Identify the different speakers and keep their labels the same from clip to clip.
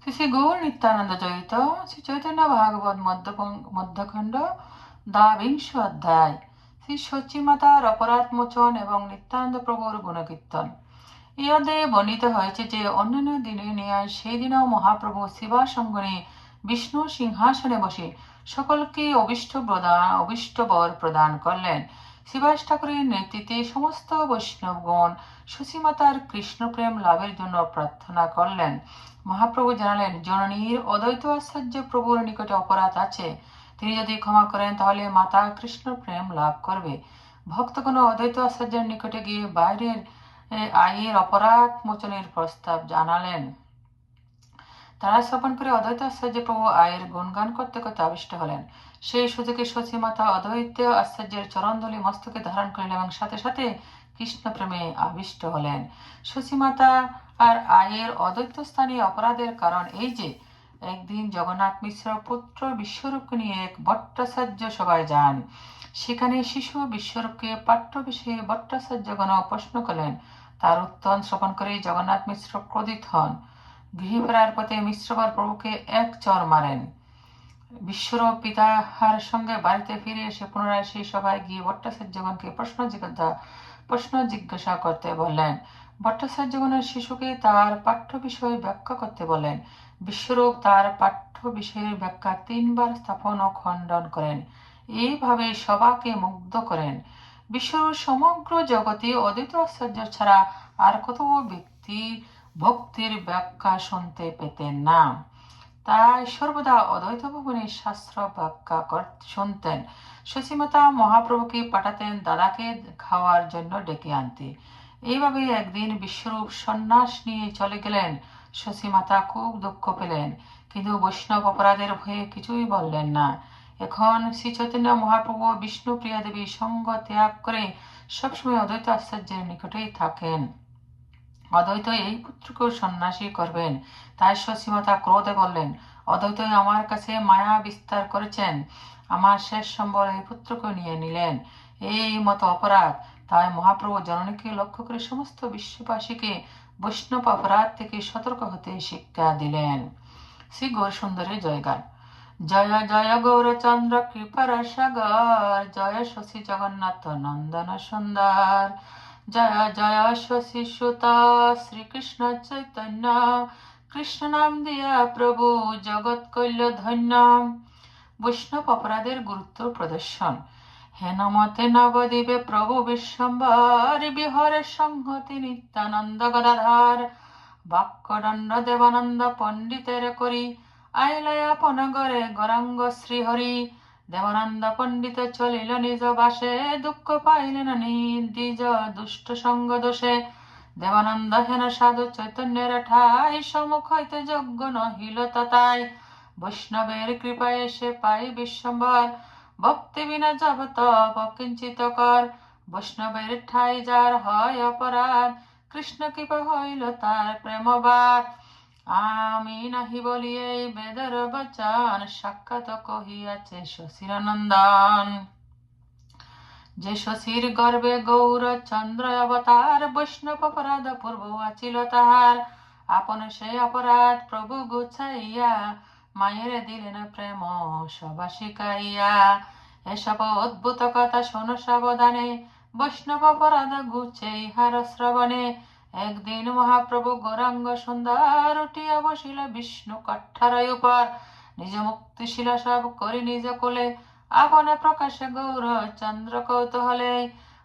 Speaker 1: শ্রী শ্রী গৌর নিত্যানন্দ চরিত শ্রী চৈতন্য ভাগবত মধ্যখণ্ড দ্বাবিংশ অধ্যায় শ্রী সচিমাতার অপরাধ মোচন এবং নিত্যানন্দ প্রভুর গুণকীর্তন। এই অধ্যায়ে বর্ণিত হয়েছে যে অন্যান্য দিনের ন্যায় সেই দিনও মহাপ্রভু শিবাসঙ্গনে বিষ্ণু সিংহাসনে বসে সকলকে অভীষ্ট বর প্রদান করলেন। শিবাস ঠাকুরের নেতৃত্বে সমস্ত বৈষ্ণবগণ সুসীমাতার কৃষ্ণপ্রেম লাভের জন্য প্রার্থনা করলেন। মহাপ্রভু জানালেন, জননীর অদ্বৈত আশ্চর্য প্রভুর নিকটে অপরাধ আছে, তিনি যদি ক্ষমা করেন তাহলে মাতা কৃষ্ণ প্রেম লাভ করবে। ভক্তগণ অদ্বৈত আশ্চর্যের নিকটে গিয়ে বাইরের আয়ের অপরাধ মোচনের প্রস্তাব জানালেন। তারা শ্রবণ করে অদ্বৈত আশ্চর্য প্রভু আয়ের গুণগান করতে করতে আবিষ্ট হলেন। সেই সুযোগে সচিমাতা অদ্বৈত আশ্চর্যের চরণধূলি মস্তকে ধারণ করলেন এবং সাথে সাথে কৃষ্ণ প্রেমে আবিষ্ট হলেন। সচিমাতা আর আয়ের অদ্বৈত স্থানীয় অপরাধের কারণ এই যে, একদিন জগন্নাথ মিশ্র পুত্র বিশ্বরূপকে নিয়ে এক ভট্টাচার্য সভায় যান। সেখানে শিশু বিশ্বরূপকে পাঠ্য বিষয়ে ভট্টাচার্যগণ প্রশ্ন করলেন। তার উত্তর শ্রবণ করে জগন্নাথ মিশ্র ক্রোধিত হন। গৃহে ফেরার পথে মিশ্রবার প্রভুকে এক চর মারেন। বিশ্বরূপ পিতাহার সঙ্গে বাড়িতে ফিরে এসে পুনরায় সেই সভায় গিয়ে ভট্টাচার্যগণকে প্রশ্ন জিজ্ঞাসা করতে বললেন। ভট্টাচার্যগণের শিশুকে তার পাঠ্য বিষয়ে ব্যাখ্যা করতে বলেন। বিশ্বরূপ তার পাঠ্য বিষয়ের ব্যাখ্যা 3 বার স্থাপন ও খণ্ডন করেন। এইভাবে সবাকে মুগ্ধ করেন। বিশ্বরূপ সমগ্র জগতে অদ্বৈত আশ্চর্য ছাড়া আর কত ব্যক্তি ভক্তির ব্যাখ্যা শুনতে পেতেন না। তাই সর্বদা অদ্বৈত ভবনের শাস্ত্র ব্যাখ্যা শুনতেন। সচিমাতা মহাপ্রভুকে পাঠাতেন দাদাকে খাওয়ার জন্য ডেকে আনতে। এইভাবে একদিন বিশ্বরূপ সন্ন্যাস নিয়ে চলে গেলেন। সচিমাতা খুব দুঃখ পেলেন, কিন্তু বৈষ্ণব অপরাধের ভয়ে কিছুই বললেন না। এখন শ্রী চৈতন্য মহাপ্রভু বিষ্ণু প্রিয়া দেবী সঙ্গ ত্যাগ করে সবসময় অদ্বৈত আশ্চর্যের নিকটেই থাকেন। অদ্বৈত এই পুত্রকেও সন্ন্যাসী করবেন। তাই সচিমাতা ক্রোধে বললেন, অদ্বৈত আমার কাছে মায়া বিস্তার করেছেন, আমার শেষ সম্বল এই পুত্রকে নিয়ে নিলেন, এই মতো অপরাধ। তাই মহাপ্রভু জননীকে লক্ষ্য করে সমস্ত বিশ্ববাসীকে বৈষ্ণব অপরাধ থেকে সতর্ক হতে শিক্ষা দিলেন। শ্রী গৌর সুন্দরের জয়গান। জয় জয় গৌরচন্দ্র কৃপার সাগর, জয় শশী জগন্নাথ নন্দন সুন্দর, জয় জয় শশী সুত শ্রীকৃষ্ণ চৈতন্য, কৃষ্ণ নাম দিয়া প্রভু জগৎ কল্য ধন্য। বৈষ্ণব অপরাধের গুরুত্ব প্রদর্শন। হেনমতে নবদ্বীপে প্রভু বিশ্বম্বর, বিহরে সংহতি নিত্যানন্দ গদাধর, বাক্যদণ্ড দেবানন্দ পণ্ডিতের করি, আইলে আপন গরে গৌরাঙ্গ শ্রীহরি। দেবানন্দ পণ্ডিত চলিল নিজ বাসে, দুঃখ পাইলেন নিজ দুষ্ট সঙ্গ দোষে। দেবানন্দ হেন সাধু চৈতন্যের ঠাই, সম্মুখ হইতে যোগ্য নহিল তথায়। বৈষ্ণবের কৃপায় এসে পাই বিশ্বম্বর, ভক্তি বিনা যাব তপ কিঞ্চিত কর। বৈষ্ণবের ঠাই যার হয় অপরাধ, কৃষ্ণ কৃপা হইল তার প্রেমবাদ। আমি নাহি বলি এই বেদের বচন, সাক্ষাৎ কহিয়াছে শশীর নন্দন। যে শশীর গর্বে গৌর চন্দ্র অবতার, বৈষ্ণব অপরাধ পূর্ব আছিল তাহার। আপন সেই অপরাধ প্রভু গুছাইয়া, মায়ের দিলেন প্রেম সবা শিখাইয়া। এসব অদ্ভুত কথা শোন সাবধানে, বৈষ্ণব অপরাধ গুছে ইহার শ্রবণে। একদিন মহাপ্রভু গৌরাঙ্গ সুন্দর, উঠিয়া বসিল বিষ্ণু কঠারয় উপর। নিজ মুক্তিশীলা সব করি নিজ কোলে, আপন প্রকাশে গৌর চন্দ্র কৌতূহলে।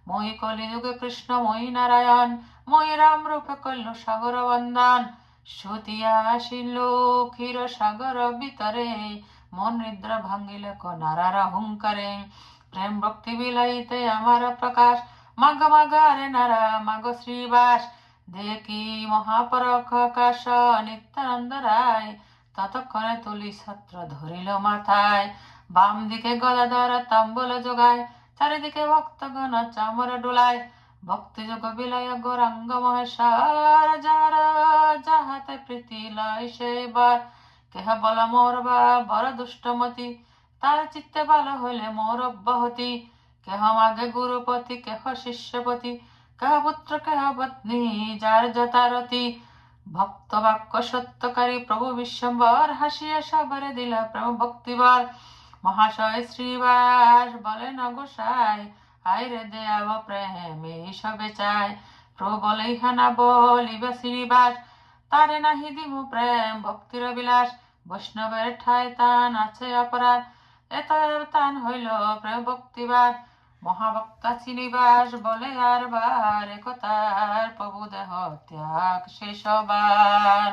Speaker 1: মই কলিযুগে কৃষ্ণ মই নারায়ণ, মই রাম রূপে কল্য সাগর বন্দন। সুতিয়া আসিল ক্ষীর সাগর ভিতরে, মন নিদ্রা ভাঙ্গিল নারার হুঙ্কারে। প্রেম ভক্তি বিলাইতে আমার প্রকাশ, মাগ মাগারে নারা মাগ শ্রীবাস। দেখি মহাপরখ কাশ নিত্যানন্দ রায়, ততক্ষণে তুলি ছত্র ধরিল মাথায়। বাম দিকে গদাধর তাম্বুল যোগায়, চারিদিকে ভক্তগণ চামর ডোলায়। ভক্তি যোগ বিলায় গৌরাঙ্গ মহেশ্বর, যার যাহাতে প্রীতি লয় সেইবার। কেহ বল মোর বা বড় দুষ্টমতি, তার চিত্তে ভালো হইলে মোর অব্যাহতি। কেহ মাগে গুরুপতি কেহ শিষ্যপতি, কেহ পুত্র কেহ পত্নী যার যথারতি। ভক্ত বাক্য সত্যকারী প্রভু বিশ্বম্বর হাসিয়া সবারে দিলা প্রেম ভক্তিবর। মহাশয় শ্রীবাস বলেন অগোসাই, আইরে দেয়াব প্রেম এই সবে চাই। প্রভু বলে ইহানা বলিবে শ্রীবাস, তারে নাহি দিমু প্রেম ভক্তির বিলাস। বৈষ্ণবের ঠায় তান আছে অপরাধ, এত তান হইল প্রেম ভক্তিবাদ। মহাভক্তা শ্রীনিবাস বলে আর বার একতার, প্রভু দেহ ত্যাগ শেষবার।